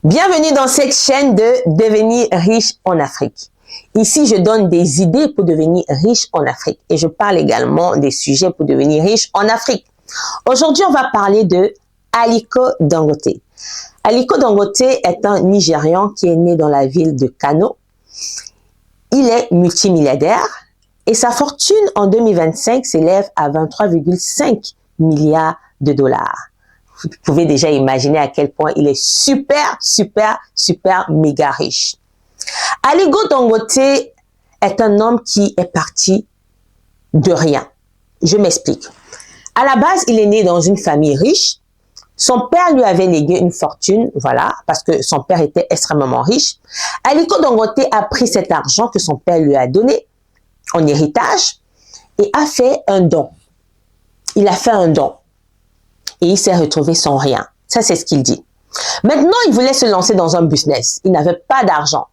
Bienvenue dans cette chaîne de devenir riche en Afrique. Ici, je donne des idées pour devenir riche en Afrique et je parle également des sujets pour devenir riche en Afrique. Aujourd'hui, on va parler de Aliko Dangote. Aliko Dangote est un Nigérian qui est né dans la ville de Kano. Il est multimilliardaire et sa fortune en 2025 s'élève à 23,5 milliards de dollars. Vous pouvez déjà imaginer à quel point il est super méga riche. Aliko Dangote est un homme qui est parti de rien. Je m'explique. À la base, il est né dans une famille riche. Son père lui avait légué une fortune, voilà, parce que son père était extrêmement riche. Aliko Dangote a pris cet argent que son père lui a donné en héritage et a fait un don. Il a fait un don. Et il s'est retrouvé sans rien. Ça, c'est ce qu'il dit. Maintenant, il voulait se lancer dans un business. Il n'avait pas d'argent.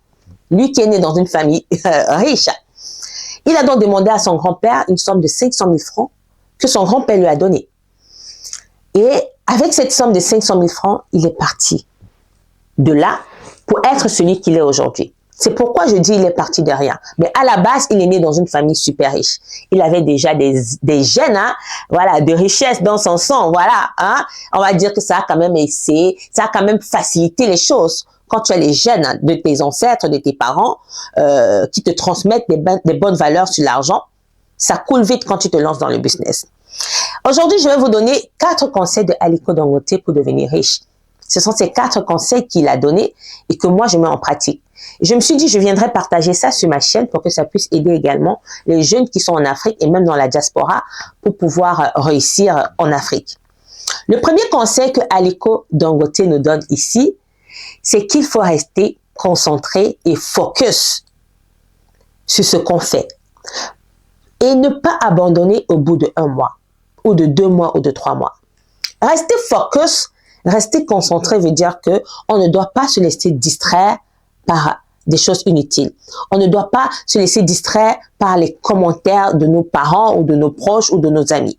Lui qui est né dans une famille riche. Il a donc demandé à son grand-père une somme de 500 000 francs que son grand-père lui a donnée. Et avec cette somme de 500 000 francs, il est parti de là pour être celui qu'il est aujourd'hui. C'est pourquoi je dis il est parti de rien. Mais à la base, il est né dans une famille super riche. Il avait déjà des gènes, hein, voilà, de richesse dans son sang, voilà. Hein. On va dire que ça a quand même essayé, ça a quand même facilité les choses. Quand tu as les gènes de tes ancêtres, de tes parents, qui te transmettent des bonnes valeurs sur l'argent, ça coule vite quand tu te lances dans le business. Aujourd'hui, je vais vous donner 4 conseils de Aliko Dangote pour devenir riche. Ce sont ces 4 conseils qu'il a donnés et que moi, je mets en pratique. Je me suis dit, je viendrai partager ça sur ma chaîne pour que ça puisse aider également les jeunes qui sont en Afrique et même dans la diaspora pour pouvoir réussir en Afrique. Le premier conseil que Aliko Dangote nous donne ici, c'est qu'il faut rester concentré et focus sur ce qu'on fait et ne pas abandonner au bout de 1 mois ou de 2 mois ou de 3 mois. Rester focus, rester concentré veut dire que on ne doit pas se laisser distraire par des choses inutiles. On ne doit pas se laisser distraire par les commentaires de nos parents ou de nos proches ou de nos amis.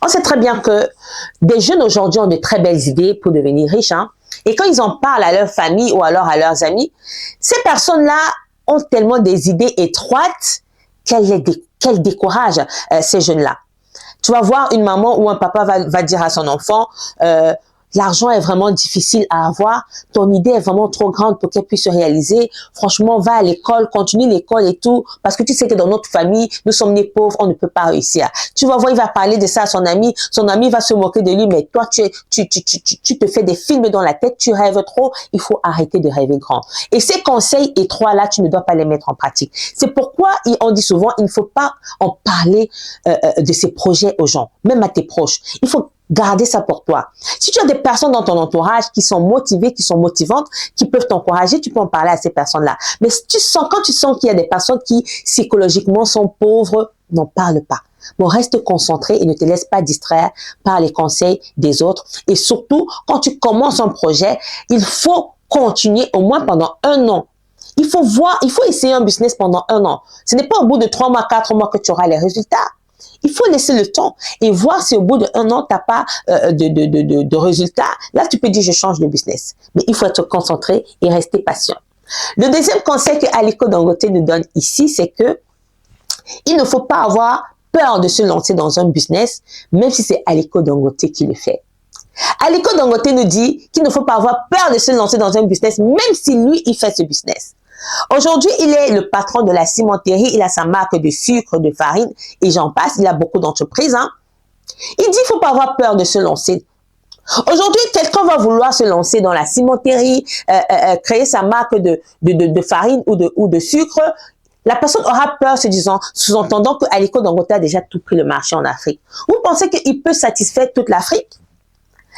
On sait très bien que des jeunes aujourd'hui ont de très belles idées pour devenir riches. Hein? Et quand ils en parlent à leur famille ou alors à leurs amis, ces personnes-là ont tellement des idées étroites qu'elles découragent ces jeunes-là. Tu vas voir une maman ou un papa va dire à son enfant, l'argent est vraiment difficile à avoir, ton idée est vraiment trop grande pour qu'elle puisse se réaliser, franchement, va à l'école, continue l'école et tout, parce que tu sais que dans notre famille, nous sommes nés pauvres, on ne peut pas réussir. Tu vas voir, il va parler de ça à son ami va se moquer de lui, mais toi, tu te fais des films dans la tête, tu rêves trop, il faut arrêter de rêver grand. Et ces conseils étroits-là, tu ne dois pas les mettre en pratique. C'est pourquoi on dit souvent, il ne faut pas en parler de ces projets aux gens, même à tes proches. Il faut garder ça pour toi. Si tu as des personnes dans ton entourage qui sont motivées, qui sont motivantes, qui peuvent t'encourager, tu peux en parler à ces personnes-là. Mais si quand tu sens qu'il y a des personnes qui psychologiquement sont pauvres, n'en parle pas. Bon, reste concentré et ne te laisse pas distraire par les conseils des autres. Et surtout, quand tu commences un projet, il faut continuer au moins pendant 1 an. Il faut essayer un business pendant 1 an. Ce n'est pas au bout de 3 mois, 4 mois que tu auras les résultats. Il faut laisser le temps et voir si au bout de 1 an, tu n'as pas de résultats. Là, tu peux dire, je change de business. Mais il faut être concentré et rester patient. Le deuxième conseil que Aliko Dangote nous donne ici, c'est que il ne faut pas avoir peur de se lancer dans un business, même si c'est Aliko Dangote qui le fait. Aliko Dangote nous dit qu'il ne faut pas avoir peur de se lancer dans un business, même si lui, il fait ce business. Aujourd'hui, il est le patron de la cimenterie, il a sa marque de sucre, de farine et j'en passe, il a beaucoup d'entreprises. Hein. Il dit qu'il ne faut pas avoir peur de se lancer. Aujourd'hui, quelqu'un va vouloir se lancer dans la cimenterie, créer sa marque de farine ou de sucre. La personne aura peur se disant, sous-entendant que Aliko Dangote a déjà tout pris le marché en Afrique. Vous pensez qu'il peut satisfaire toute l'Afrique?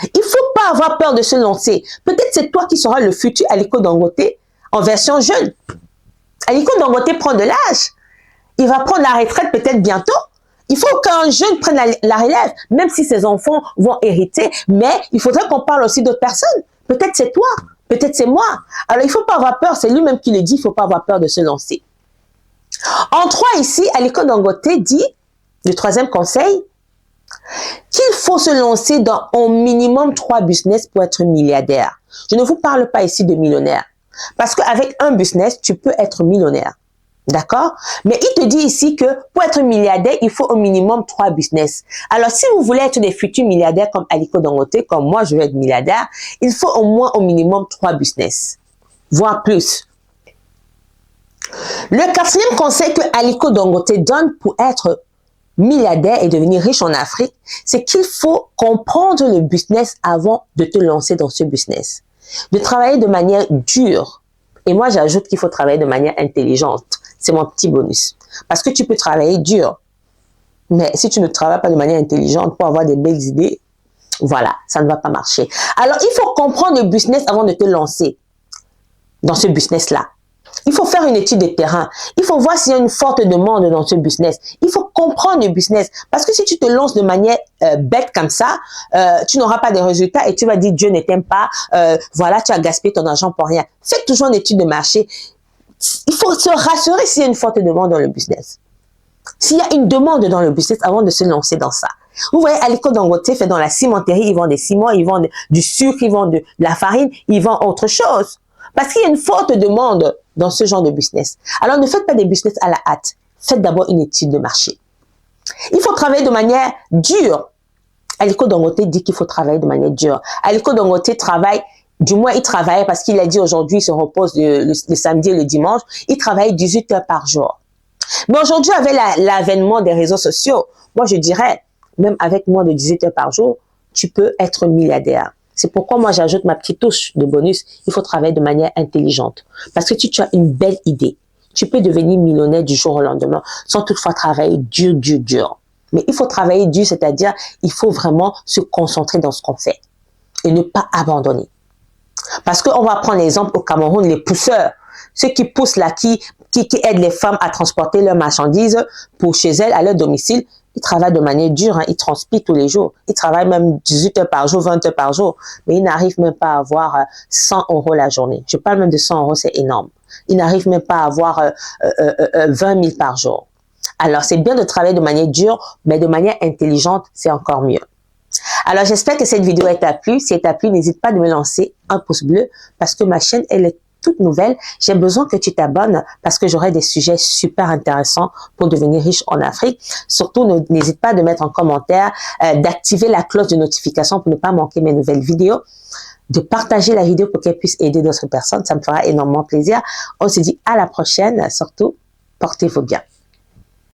Il ne faut pas avoir peur de se lancer. Peut-être c'est toi qui seras le futur Aliko Dangote en version jeune. Aliko Dangote prend de l'âge. Il va prendre la retraite peut-être bientôt. Il faut qu'un jeune prenne la relève, même si ses enfants vont hériter. Mais il faudrait qu'on parle aussi d'autres personnes. Peut-être c'est toi, peut-être c'est moi. Alors il ne faut pas avoir peur, c'est lui-même qui le dit, il ne faut pas avoir peur de se lancer. En 3 ici, Aliko Dangote dit, le 3e conseil, qu'il faut se lancer dans au minimum 3 business pour être milliardaire. Je ne vous parle pas ici de millionnaire. Parce qu'avec un business, tu peux être millionnaire. D'accord? Mais il te dit ici que pour être milliardaire, il faut au minimum 3 business. Alors, si vous voulez être des futurs milliardaires comme Aliko Dangote, comme moi, je veux être milliardaire, il faut au moins au minimum 3 business, voire plus. Le 4e conseil que Aliko Dangote donne pour être milliardaire et devenir riche en Afrique, c'est qu'il faut comprendre le business avant de te lancer dans ce business. De travailler de manière dure. Et moi, j'ajoute qu'il faut travailler de manière intelligente. C'est mon petit bonus. Parce que tu peux travailler dur. Mais si tu ne travailles pas de manière intelligente pour avoir des belles idées, voilà, ça ne va pas marcher. Alors, il faut comprendre le business avant de te lancer dans ce business-là. Il faut faire une étude de terrain. Il faut voir s'il y a une forte demande dans ce business. Il faut comprendre le business. Parce que si tu te lances de manière bête comme ça, tu n'auras pas de résultats et tu vas dire Dieu ne t'aime pas. Voilà, tu as gaspillé ton argent pour rien. Fais toujours une étude de marché. Il faut se rassurer s'il y a une forte demande dans le business. S'il y a une demande dans le business avant de se lancer dans ça. Vous voyez, Aliko Dangote fait dans la cimenterie, ils vendent des ciments, ils vendent du sucre, ils vendent de la farine, ils vendent autre chose. Parce qu'il y a une forte demande dans ce genre de business. Alors, ne faites pas des business à la hâte. Faites d'abord une étude de marché. Il faut travailler de manière dure. Aliko Dangote dit qu'il faut travailler de manière dure. Aliko Dangote travaille, du moins il travaille parce qu'il a dit aujourd'hui, il se repose le samedi et le dimanche. Il travaille 18 heures par jour. Mais aujourd'hui, avec l'avènement des réseaux sociaux, moi je dirais, même avec moins de 18 heures par jour, tu peux être milliardaire. C'est pourquoi moi j'ajoute ma petite touche de bonus. Il faut travailler de manière intelligente. Parce que si tu as une belle idée, tu peux devenir millionnaire du jour au lendemain sans toutefois travailler dur, dur, dur. Mais il faut travailler dur, c'est-à-dire il faut vraiment se concentrer dans ce qu'on fait et ne pas abandonner. Parce qu'on va prendre l'exemple au Cameroun, les pousseurs, ceux qui poussent là, qui aident les femmes à transporter leurs marchandises pour chez elles, à leur domicile. Ils travaillent de manière dure, hein, ils transpirent tous les jours. Ils travaillent même 18 heures par jour, 20 heures par jour, mais ils n'arrivent même pas à avoir 100 € la journée. Je parle même de 100 €, c'est énorme. Ils n'arrivent même pas à avoir 20 000 par jour. Alors, c'est bien de travailler de manière dure, mais de manière intelligente, c'est encore mieux. Alors, j'espère que cette vidéo t'a plu. Si elle t'a plu, n'hésite pas de me lancer un pouce bleu parce que ma chaîne, elle est toute nouvelle. J'ai besoin que tu t'abonnes parce que j'aurai des sujets super intéressants pour devenir riche en Afrique. Surtout, n'hésite pas de mettre en commentaire, d'activer la cloche de notification pour ne pas manquer mes nouvelles vidéos, de partager la vidéo pour qu'elle puisse aider d'autres personnes. Ça me fera énormément plaisir. On se dit à la prochaine. Surtout, portez-vous bien.